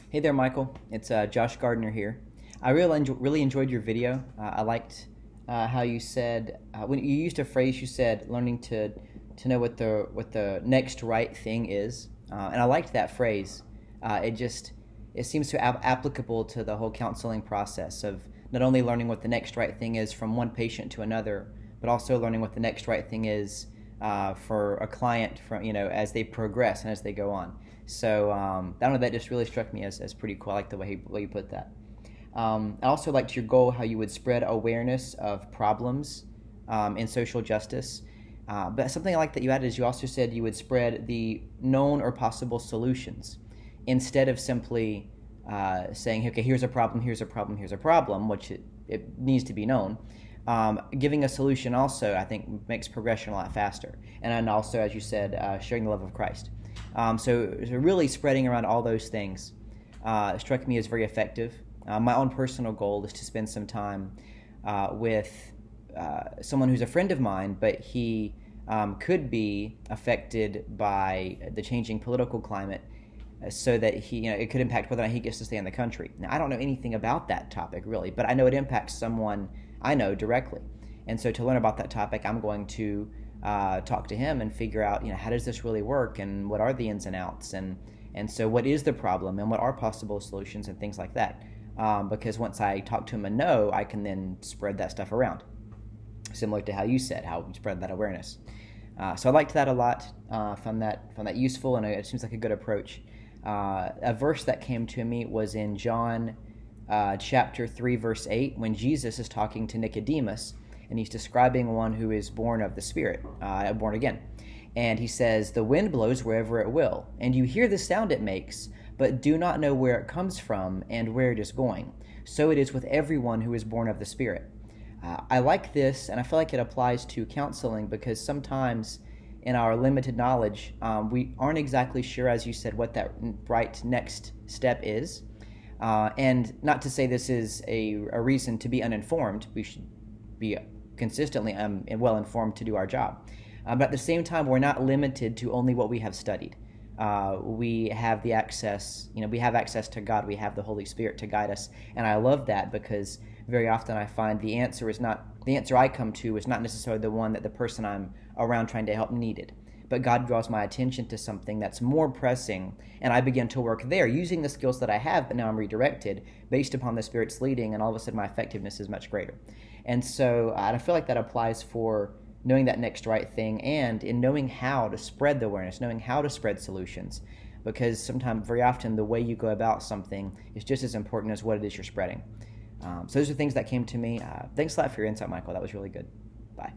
Hey there, Michael. It's Josh Gardner here. I really enjoyed your video. I liked how you said when you used a phrase. You said learning to know what the next right thing is, and I liked that phrase. It seems so applicable to the whole counseling process of not only learning what the next right thing is from one patient to another, but also learning what the next right thing is for a client from as they progress and as they go on. So I don't know, that just really struck me as pretty cool. I like the way you put that. I also liked your goal, how you would spread awareness of problems in social justice. But something I like that you added is you also said you would spread the known or possible solutions instead of simply saying, okay, here's a problem, here's a problem, here's a problem, which it needs to be known. Giving a solution also, I think, makes progression a lot faster. And then also, as you said, sharing the love of Christ. So really spreading around all those things struck me as very effective. My own personal goal is to spend some time with someone who's a friend of mine, but he could be affected by the changing political climate, so that it could impact whether or not he gets to stay in the country. Now, I don't know anything about that topic really, but I know it impacts someone I know directly. And so to learn about that topic, I'm going to talk to him and figure out, how does this really work, and what are the ins and outs, and so what is the problem, and what are possible solutions, and things like that. Because once I talk to him and know, I can then spread that stuff around, similar to how you said, how we spread that awareness. So I liked that a lot. Found that useful, and it seems like a good approach. A verse that came to me was in John chapter 3, verse 8, when Jesus is talking to Nicodemus, and he's describing one who is born of the Spirit, born again. And he says, "The wind blows wherever it will, and you hear the sound it makes, but do not know where it comes from and where it is going. So it is with everyone who is born of the Spirit." I like this, and I feel like it applies to counseling, because sometimes in our limited knowledge, we aren't exactly sure, as you said, what that right next step is. And not to say this is a reason to be uninformed. We should be consistently well informed to do our job. But at the same time, we're not limited to only what we have studied. We have the access, we have access to God. We have the Holy Spirit to guide us. And I love that, because very often I find the answer I come to is not necessarily the one that the person I'm around trying to help needed. But God draws my attention to something that's more pressing, and I begin to work there using the skills that I have, but now I'm redirected based upon the Spirit's leading, and all of a sudden my effectiveness is much greater. And so I feel like that applies for knowing that next right thing, and in knowing how to spread the awareness, knowing how to spread solutions, because sometimes, very often, the way you go about something is just as important as what it is you're spreading. So those are things that came to me. Thanks a lot for your insight, Michael. That was really good. Bye.